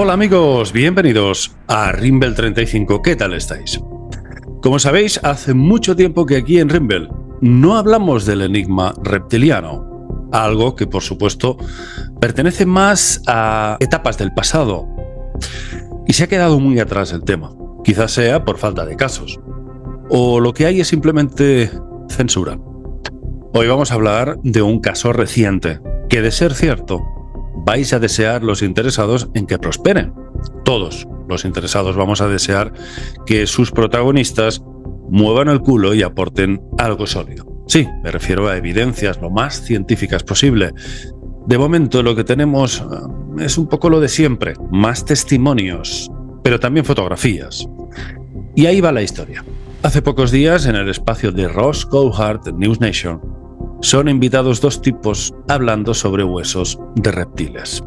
Hola amigos, bienvenidos a Rimble 35. ¿Qué tal estáis? Como sabéis, hace mucho tiempo que aquí en Rimble no hablamos del enigma reptiliano, algo que por supuesto pertenece más a etapas del pasado y se ha quedado muy atrás el tema. Quizás sea por falta de casos, o lo que hay es simplemente censura. Hoy vamos a hablar de un caso reciente que, de ser cierto, vais a desear los interesados en que prosperen. Todos los interesados vamos a desear que sus protagonistas muevan el culo y aporten algo sólido. Sí, me refiero a evidencias lo más científicas posible. De momento lo que tenemos es un poco lo de siempre, más testimonios, pero también fotografías. Y ahí va la historia. Hace pocos días, en el espacio de Ross Coulthart News Nation, son invitados dos tipos hablando sobre huesos de reptiles.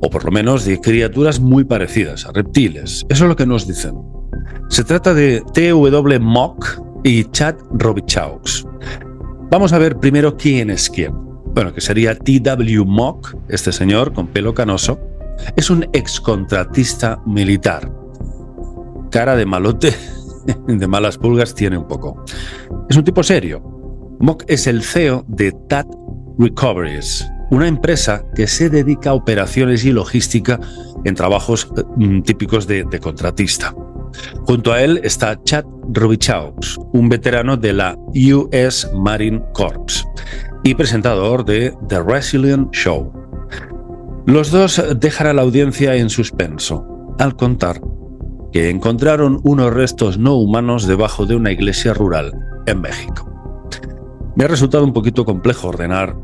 O por lo menos de criaturas muy parecidas a reptiles. Eso es lo que nos dicen. Se trata de T.W. Mock y Chad Robichaux. Vamos a ver primero quién es quién. Bueno, que sería T.W. Mock, este señor con pelo canoso, es un excontratista militar. Cara de malote, de malas pulgas tiene un poco. Es un tipo serio. Mock es el CEO de TAT Recoveries, una empresa que se dedica a operaciones y logística en trabajos típicos de contratista. Junto a él está Chad Robichaux, un veterano de la US Marine Corps y presentador de The Resilient Show. Los dos dejan a la audiencia en suspenso al contar que encontraron unos restos no humanos debajo de una iglesia rural en México. Me ha resultado un poquito complejo ordenar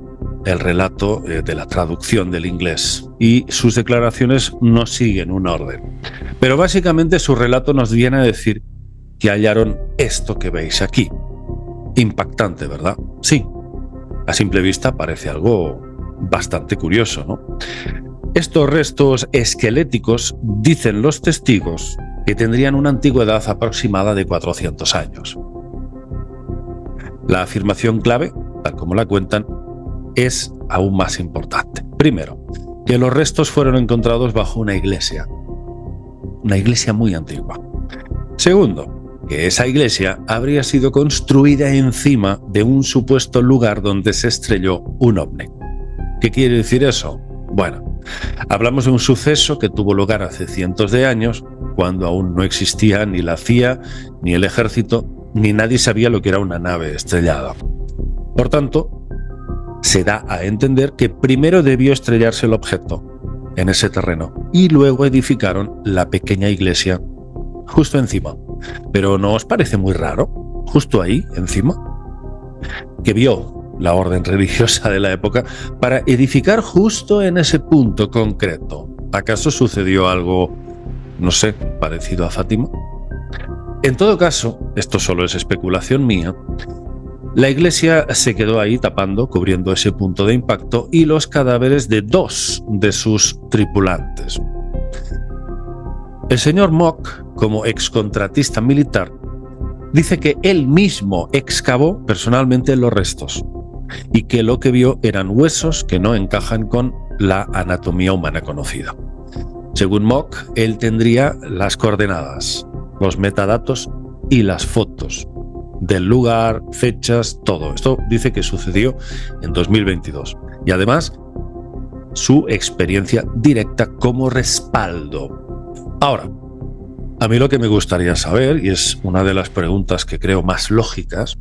el relato de la traducción del inglés y sus declaraciones no siguen un orden. Pero básicamente su relato nos viene a decir que hallaron esto que veis aquí. Impactante, ¿verdad? Sí. A simple vista parece algo bastante curioso, ¿no? Estos restos esqueléticos, dicen los testigos, que tendrían una antigüedad aproximada de 400 años. La afirmación clave, tal como la cuentan, es aún más importante. Primero, que los restos fueron encontrados bajo una iglesia muy antigua. Segundo, que esa iglesia habría sido construida encima de un supuesto lugar donde se estrelló un ovni. ¿Qué quiere decir eso? Bueno, hablamos de un suceso que tuvo lugar hace cientos de años, cuando aún no existía ni la CIA, ni el ejército, ni nadie sabía lo que era una nave estrellada. Por tanto, se da a entender que primero debió estrellarse el objeto en ese terreno y luego edificaron la pequeña iglesia justo encima. ¿Pero no os parece muy raro? Justo ahí, encima, que vio la orden religiosa de la época para edificar justo en ese punto concreto. ¿Acaso sucedió algo, no sé, parecido a Fátima? En todo caso, esto solo es especulación mía, la iglesia se quedó ahí tapando, cubriendo ese punto de impacto y los cadáveres de dos de sus tripulantes. El señor Mock, como excontratista militar, dice que él mismo excavó personalmente los restos y que lo que vio eran huesos que no encajan con la anatomía humana conocida. Según Mock, él tendría las coordenadas, los metadatos y las fotos del lugar, fechas, todo. Esto dice que sucedió en 2022. Y además, su experiencia directa como respaldo. Ahora, a mí lo que me gustaría saber, y es una de las preguntas que creo más lógicas,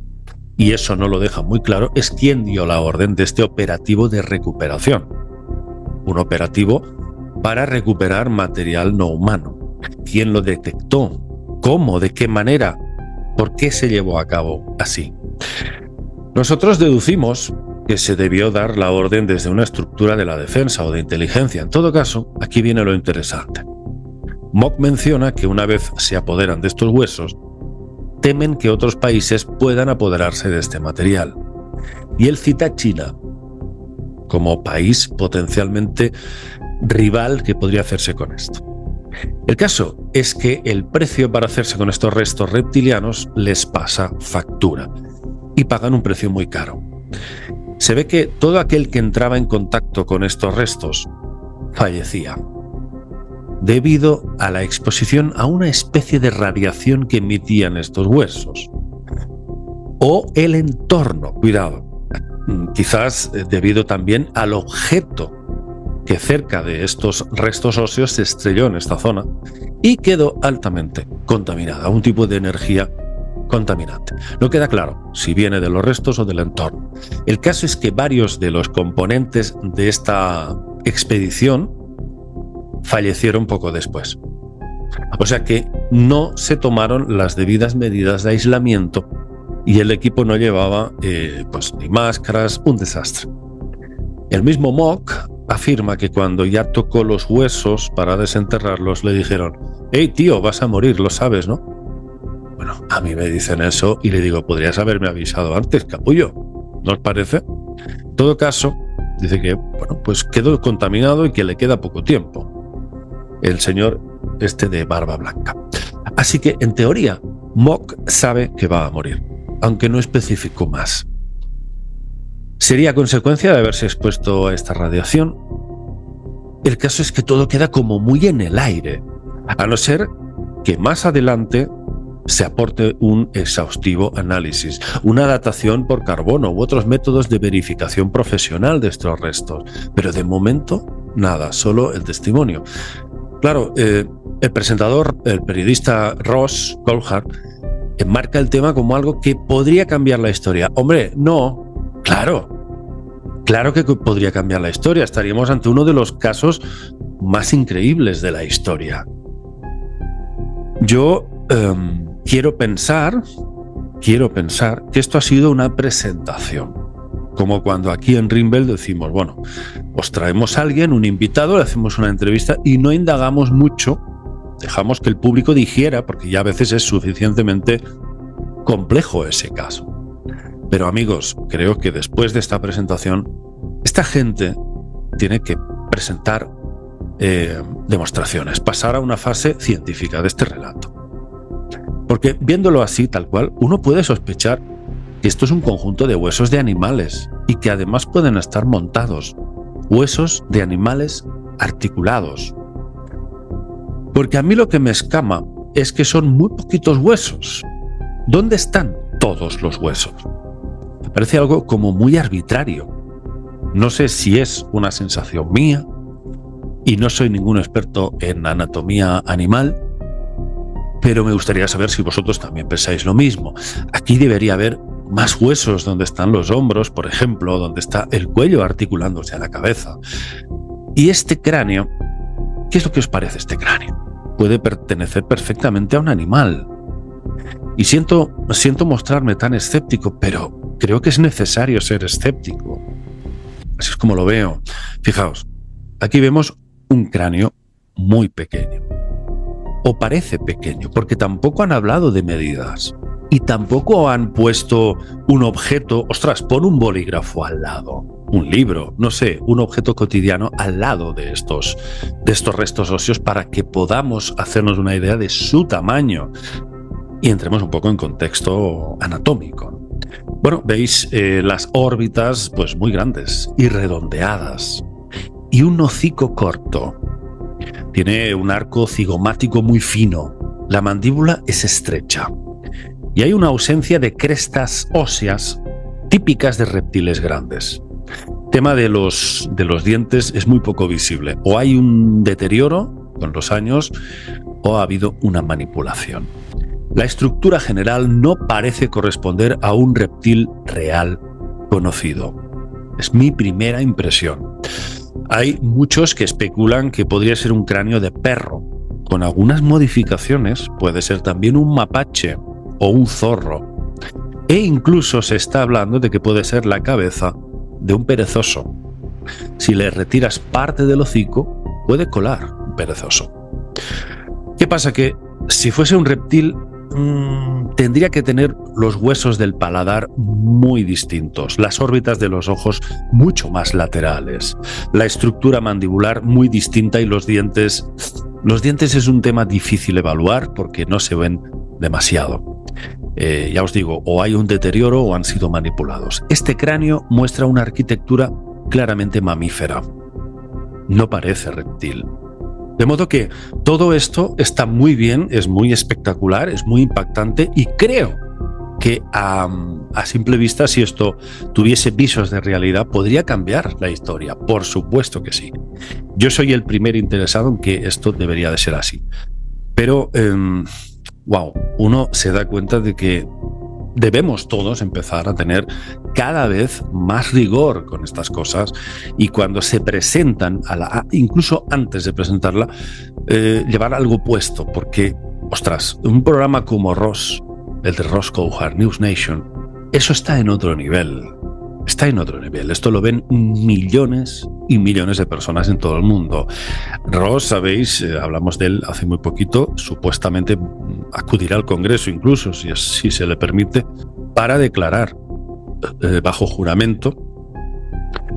y eso no lo deja muy claro, es quién dio la orden de este operativo de recuperación. Un operativo para recuperar material no humano. ¿Quién lo detectó? ¿Cómo? ¿De qué manera? ¿Por qué se llevó a cabo así? Nosotros deducimos que se debió dar la orden desde una estructura de la defensa o de inteligencia. En todo caso, aquí viene lo interesante. Mock menciona que una vez se apoderan de estos huesos, temen que otros países puedan apoderarse de este material. Y él cita a China como país potencialmente rival que podría hacerse con esto. El caso es que el precio para hacerse con estos restos reptilianos les pasa factura y pagan un precio muy caro. Se ve que todo aquel que entraba en contacto con estos restos fallecía. debido a la exposición a una especie de radiación que emitían estos huesos. O el entorno, cuidado, quizás debido también al objeto que cerca de estos restos óseos se estrelló en esta zona y quedó altamente contaminada, un tipo de energía contaminante. No queda claro si viene de los restos o del entorno. El caso es que varios de los componentes de esta expedición fallecieron poco después. O sea que no se tomaron las debidas medidas de aislamiento y el equipo no llevaba ni máscaras, un desastre. El mismo Mock afirma que cuando ya tocó los huesos para desenterrarlos le dijeron: «Hey tío, vas a morir, lo sabes, ¿no?». Bueno, a mí me dicen eso y le digo: «Podrías haberme avisado antes, capullo, ¿no os parece?». En todo caso, dice que pues quedó contaminado y que le queda poco tiempo. El señor de barba blanca. Así que, en teoría, Mock sabe que va a morir, aunque no especificó más. ¿Sería consecuencia de haberse expuesto a esta radiación? El caso es que todo queda como muy en el aire, a no ser que más adelante se aporte un exhaustivo análisis, una datación por carbono u otros métodos de verificación profesional de estos restos. Pero de momento, nada, solo el testimonio. Claro, el presentador, el periodista Ross Coulthard, enmarca el tema como algo que podría cambiar la historia. Hombre, no, claro que podría cambiar la historia. Estaríamos ante uno de los casos más increíbles de la historia. Yo quiero pensar que esto ha sido una presentación. Como cuando aquí en Rimbel decimos, bueno, os traemos a alguien, un invitado, le hacemos una entrevista y no indagamos mucho, dejamos que el público digiera, porque ya a veces es suficientemente complejo ese caso. Pero amigos, creo que después de esta presentación, esta gente tiene que presentar demostraciones, pasar a una fase científica de este relato. Porque viéndolo así, tal cual, uno puede sospechar que esto es un conjunto de huesos de animales y que además pueden estar montados. Huesos de animales articulados. Porque a mí lo que me escama es que son muy poquitos huesos. ¿Dónde están todos los huesos? Me parece algo como muy arbitrario. No sé si es una sensación mía y no soy ningún experto en anatomía animal, pero me gustaría saber si vosotros también pensáis lo mismo. Aquí debería haber más huesos donde están los hombros, por ejemplo, donde está el cuello articulándose a la cabeza. Y este cráneo, ¿qué es lo que os parece este cráneo? Puede pertenecer perfectamente a un animal. Y siento mostrarme tan escéptico, pero creo que es necesario ser escéptico. Así es como lo veo. Fijaos, aquí vemos un cráneo muy pequeño. O parece pequeño, porque tampoco han hablado de medidas. Y tampoco han puesto un objeto, ostras, pon un bolígrafo al lado, un libro, no sé, un objeto cotidiano al lado de estos restos óseos para que podamos hacernos una idea de su tamaño y entremos un poco en contexto anatómico. Bueno, veis las órbitas pues muy grandes y redondeadas y un hocico corto. Tiene un arco cigomático muy fino, la mandíbula es estrecha. Y hay una ausencia de crestas óseas típicas de reptiles grandes. El tema de los dientes es muy poco visible. O hay un deterioro con los años o ha habido una manipulación. La estructura general no parece corresponder a un reptil real conocido. Es mi primera impresión. Hay muchos que especulan que podría ser un cráneo de perro. Con algunas modificaciones puede ser también un mapache o un zorro. E incluso se está hablando de que puede ser la cabeza de un perezoso. Si le retiras parte del hocico, puede colar un perezoso. ¿Qué pasa? Que si fuese un reptil, tendría que tener los huesos del paladar muy distintos, las órbitas de los ojos mucho más laterales, la estructura mandibular muy distinta y los dientes es un tema difícil de evaluar porque no se ven demasiado. Ya os digo, o hay un deterioro o han sido manipulados. Este cráneo muestra una arquitectura claramente mamífera. No parece reptil. De modo que todo esto está muy bien, es muy espectacular, es muy impactante y creo que a simple vista, si esto tuviese visos de realidad, podría cambiar la historia. Por supuesto que sí. Yo soy el primer interesado en que esto debería de ser así. Pero, wow, uno se da cuenta de que debemos todos empezar a tener cada vez más rigor con estas cosas y cuando se presentan, incluso antes de presentarla, llevar algo puesto, porque, ostras, un programa como Ross, el de Ross Coulthard, News Nation, eso está en otro nivel. Está en otro nivel. Esto lo ven millones y millones de personas en todo el mundo. Ross, sabéis, hablamos de él hace muy poquito, supuestamente acudirá al Congreso incluso, si se le permite, para declarar bajo juramento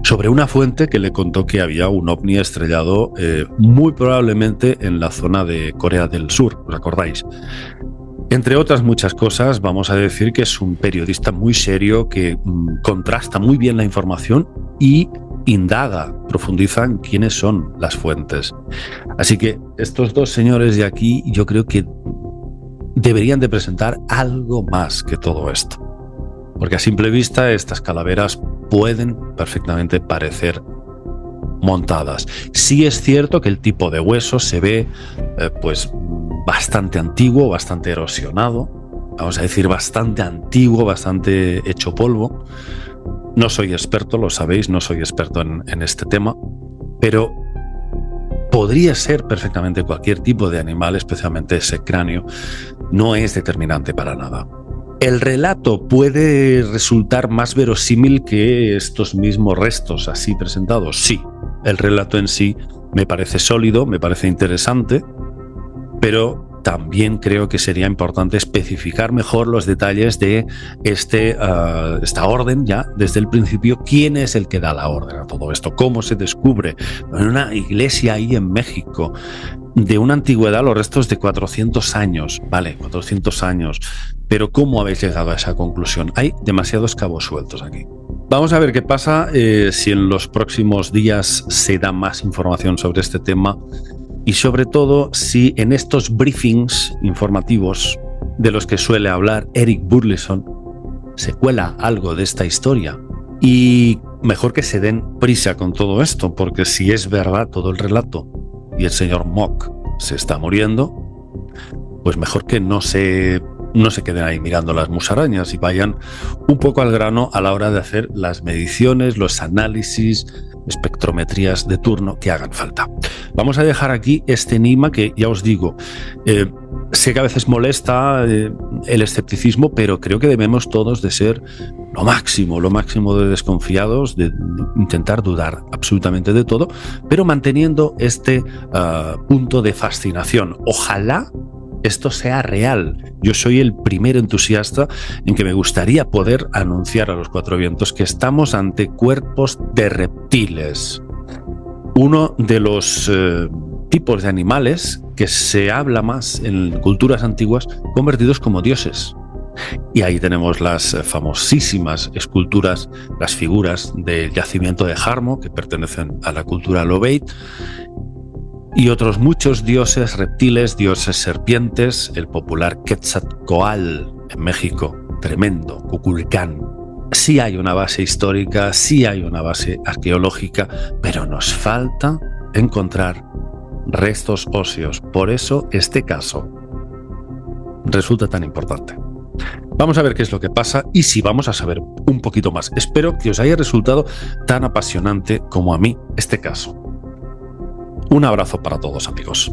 sobre una fuente que le contó que había un ovni estrellado muy probablemente en la zona de Corea del Sur, ¿os acordáis? Entre otras muchas cosas, vamos a decir que es un periodista muy serio que contrasta muy bien la información y indaga, profundiza en quiénes son las fuentes. Así que estos dos señores de aquí yo creo que deberían de presentar algo más que todo esto. Porque a simple vista estas calaveras pueden perfectamente parecer montadas. Sí es cierto que el tipo de hueso se ve pues bastante antiguo, bastante erosionado, vamos a decir bastante antiguo, bastante hecho polvo. No soy experto, lo sabéis, no soy experto en este tema, pero podría ser perfectamente cualquier tipo de animal, especialmente ese cráneo, no es determinante para nada. ¿El relato puede resultar más verosímil que estos mismos restos así presentados? Sí, el relato en sí me parece sólido, me parece interesante, pero también creo que sería importante especificar mejor los detalles de esta orden ya desde el principio. ¿Quién es el que da la orden a todo esto? ¿Cómo se descubre? En una iglesia ahí en México, de una antigüedad, los restos de 400 años, vale, 400 años, pero ¿cómo habéis llegado a esa conclusión? Hay demasiados cabos sueltos aquí. Vamos a ver qué pasa si en los próximos días se da más información sobre este tema y sobre todo si en estos briefings informativos de los que suele hablar Eric Burleson se cuela algo de esta historia. Y mejor que se den prisa con todo esto, porque si es verdad todo el relato y el señor Mock se está muriendo, pues mejor que no se queden ahí mirando las musarañas y vayan un poco al grano a la hora de hacer las mediciones, los análisis, espectrometrías de turno que hagan falta. Vamos a dejar aquí este enigma que, ya os digo, sé que a veces molesta el escepticismo, pero creo que debemos todos de ser lo máximo de desconfiados, de intentar dudar absolutamente de todo, pero manteniendo este punto de fascinación. Ojalá esto sea real. Yo soy el primer entusiasta en que me gustaría poder anunciar a los cuatro vientos que estamos ante cuerpos de reptiles. Uno de los tipos de animales que se habla más en culturas antiguas convertidos como dioses. Y ahí tenemos las famosísimas esculturas, las figuras del yacimiento de Jarmo, que pertenecen a la cultura Lobeid, y otros muchos dioses reptiles, dioses serpientes, el popular Quetzalcóatl en México, tremendo, Kukulcán. Sí hay una base histórica, sí hay una base arqueológica, pero nos falta encontrar restos óseos. Por eso este caso resulta tan importante. Vamos a ver qué es lo que pasa y si vamos a saber un poquito más. Espero que os haya resultado tan apasionante como a mí este caso. Un abrazo para todos, amigos.